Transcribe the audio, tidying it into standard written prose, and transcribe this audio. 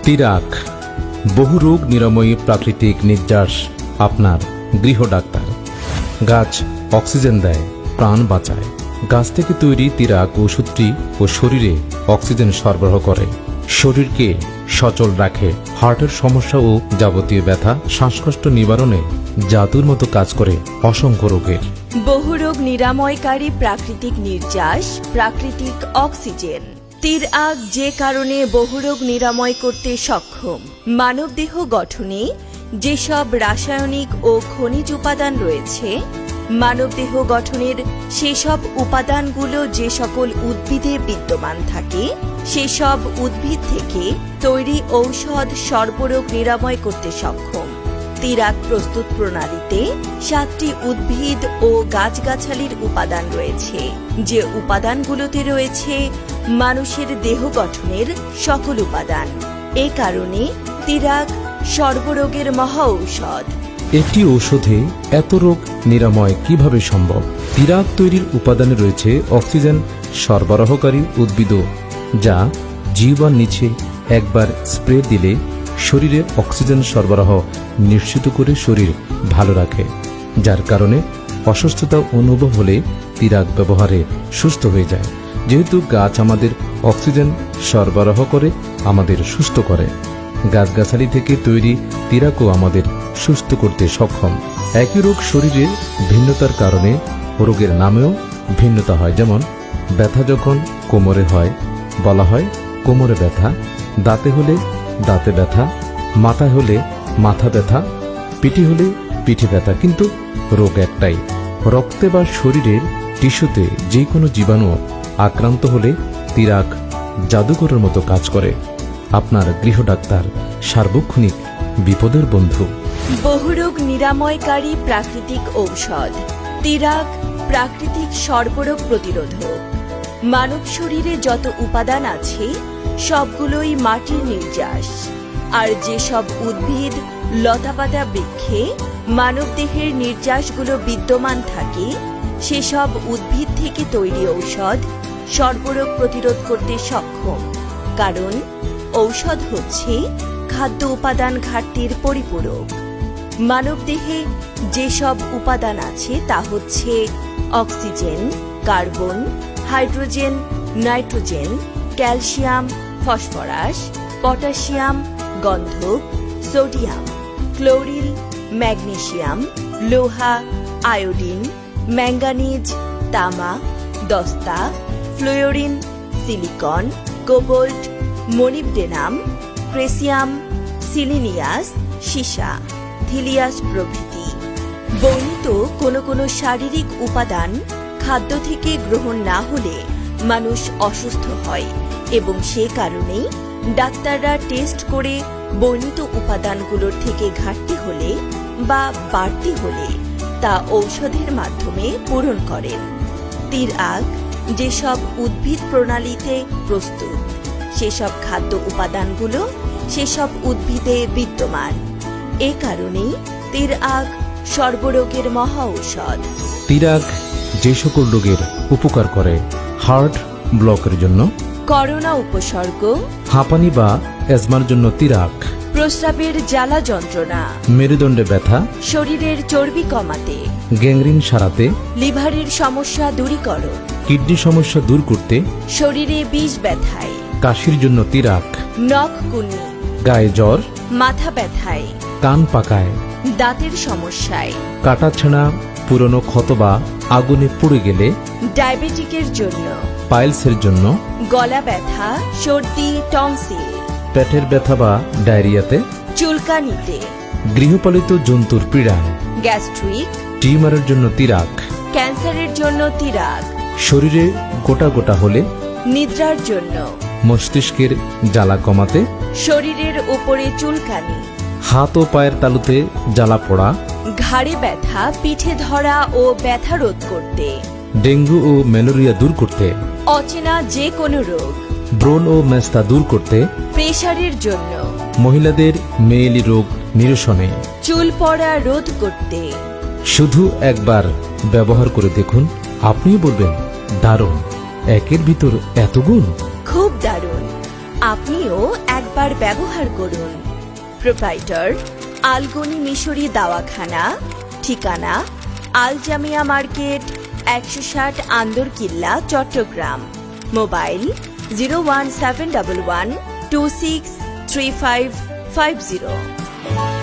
তিরাক বহু রোগ নিরাময়ী প্রাকৃতিক নির্যাস আপনার গৃহ ডাক্তার। গাছ অক্সিজেন দেয়, প্রাণ বাঁচায়। গাছ থেকে তৈরি তিরাক ওষুধটি ও শরীরে অক্সিজেন সরবরাহ করে, শরীরকে সচল রাখে, হার্টের সমস্যা ও যাবতীয় ব্যথা শ্বাসকষ্ট নিবারণে জাদুর মতো কাজ করে অসংখ্য রোগের। বহুরোগ নিরাময়কারী প্রাকৃতিক নির্যাস, প্রাকৃতিক অক্সিজেন। তিরাক যে কারণে বহুরোগ নিরাময় করতে সক্ষম। মানবদেহ গঠনে যেসব রাসায়নিক ও খনিজ উপাদান রয়েছে, মানবদেহ গঠনের সেসব উপাদানগুলো যে সকল উদ্ভিদে বিদ্যমান থাকে, সেসব উদ্ভিদ থেকে তৈরি ঔষধ সর্বরোগ নিরাময় করতে সক্ষম। তিরাক প্রস্তুত প্রণালীতে 7টি উদ্ভিদ ও গাছগাছালির উপাদান রয়েছে, যে উপাদানগুলোতে রয়েছে মানুষের দেহ গঠনের সকল উপাদান। এ কারণে তিরাক সর্বরোগের মহা ঔষধ। একটি ঔষধে এত রোগ নিরাময় কিভাবে সম্ভব? তিরাক তৈরির উপাদানে রয়েছে অক্সিজেন সরবরাহকারী উদ্ভিদ, যা জিহ্বার নিচে একবার স্প্রে দিলে শরীরে অক্সিজেন সরবরাহ নিশ্চিত করে শরীর ভালো রাখে, যার কারণে অসুস্থতা অনুভব হলে তিরাক ব্যবহারে সুস্থ হয়ে যায়। যেহেতু গাছ আমাদের অক্সিজেন সরবরাহ করে, আমাদের সুস্থ করে, গাছগাছালি থেকে তৈরি তিরাকও আমাদের সুস্থ করতে সক্ষম। একই রোগ শরীরের ভিন্নতার কারণে রোগের নামেও ভিন্নতা হয়। যেমন ব্যথা যখন কোমরে হয়, বলা হয় কোমরে ব্যথা, দাঁতে হলে দাঁতে ব্যথা, মাথায় হলে মাথা ব্যথা, পিঠে হলে পিঠে ব্যথা, কিন্তু রোগ একটাই। রক্তে বা শরীরের টিস্যুতে যে কোনো জীবাণু আক্রান্ত হলে তিরাক জাদুকরের মতো কাজ করে। আপনার গৃহ ডাক্তার, সার্বক্ষণিক বিপদের বন্ধু। বহুরোগ নিরাময়কারী প্রাকৃতিক ঔষধ। তিরাক প্রাকৃতিক সর্বরোগ প্রতিরোধক। মানব শরীরে যত উপাদান আছে সবগুলোই মাটির নির্যাস। আর যেসব উদ্ভিদ, লতাপাতা, বৃক্ষে মানবদেহের নির্যাসগুলো বিদ্যমান থাকে, সেসব উদ্ভিদ থেকে তৈরি ঔষধ সর্বরোগ প্রতিরোধ করতে সক্ষম। কারণ ঔষধ হচ্ছে খাদ্য উপাদান ঘাটতির পরিপূরক। মানবদেহে যেসব উপাদান আছে তা হচ্ছে oxygen, carbon, hydrogen, nitrogen, calcium, phosphorus, potassium, গন্ধক, সোডিয়াম, ক্লোরিন, ম্যাগনেসিয়াম, লোহা, আয়োডিন, ম্যাঙ্গানিজ, তামা, দস্তা, ফ্লোরিন, সিলিকন, কোবল্ট, মলিবডেনাম, ক্রেসিয়াম, সিলিনিয়াস, সীসা, থিলিয়াস প্রভৃতি। বর্ণিত কোনো কোনো শারীরিক উপাদান খাদ্য থেকে গ্রহণ না হলে মানুষ অসুস্থ হয়, এবং সে কারণেই ডাক্তাররা টেস্ট করে বর্ণিত উপাদানগুলোর থেকে ঘাটতি হলে বা বাড়তি হলে তা ঔষধের মাধ্যমে পূরণ করেন। তিরাক যেসব উদ্ভিদ প্রণালীতে প্রস্তুত, সেসব খাদ্য উপাদানগুলো সেসব উদ্ভিদে বিদ্যমান। এ কারণেই তিরাক সর্বরোগের মহা ঔষধ। তিরাক যে সকল রোগের উপকার করে, হার্ট ব্লকের জন্য, করোনা উপসর্গ, হাঁপানি বা অ্যাজমার জন্য তিরাক, প্রস্রাবের জ্বালা যন্ত্রণা, মেরুদণ্ডে ব্যথা, শরীরের চর্বি কমাতে, গ্যাংগ্রিন সারাতে, লিভারের সমস্যা দূরীকরণ, কিডনি সমস্যা দূর করতে, শরীরে বিষ ব্যথায়, কাশির জন্য তিরাক, নখ কুনি, গায়ে জ্বর, মাথা ব্যথায়, কান পাকায়, দাঁতের সমস্যায়, কাটাছেঁড়া, পুরনো ক্ষত বা আগুনে পুড়ে গেলে, ডায়াবেটিকের জন্য, পাইলসের জন্য, গলা ব্যথা, সর্দি, টনসিল, পেটের ব্যথা বা ডায়রিয়াতে, চুলকানিতে, গৃহপালিত জন্তুর পীড়ায়, গ্যাস্ট্রিক, টিউমারের জন্য তিরাক, ক্যান্সারের জন্য তিরাক, শরীরে গোটা গোটা হলে, নিদ্রার জন্য, মস্তিষ্কের জ্বালা কমাতে, শরীরের উপরে চুলকানি, হাত ও পায়ের তালুতে জ্বালা পোড়া, ঘাড়ে ব্যথা, পিঠে ধরা ও ব্যথা রোধ করতে, ডেঙ্গু ও ম্যালেরিয়া দূর করতে, অচেনা যে কোনো রোগ, ব্রণ ও মেস্তা দূর করতে, প্রেসারের জন্য, মহিলাদের মেয়েলি রোগ নিরসনে, চুল পড়া রোধ করতে। শুধু একবার ব্যবহার করে দেখুন, আপনিও বলবেন দারুণ, একের ভিতর এত গুণ। খুব দারুণ। আপনিও একবার একবার ব্যবহার করুন। প্রোপ্রাইটর আলগনি মিশরি দাওয়াখানা, ঠিকানা আল জামিয়া মার্কেট, 160 আন্দরকিল্লা, চট্টগ্রাম। মোবাইল 01711 263550।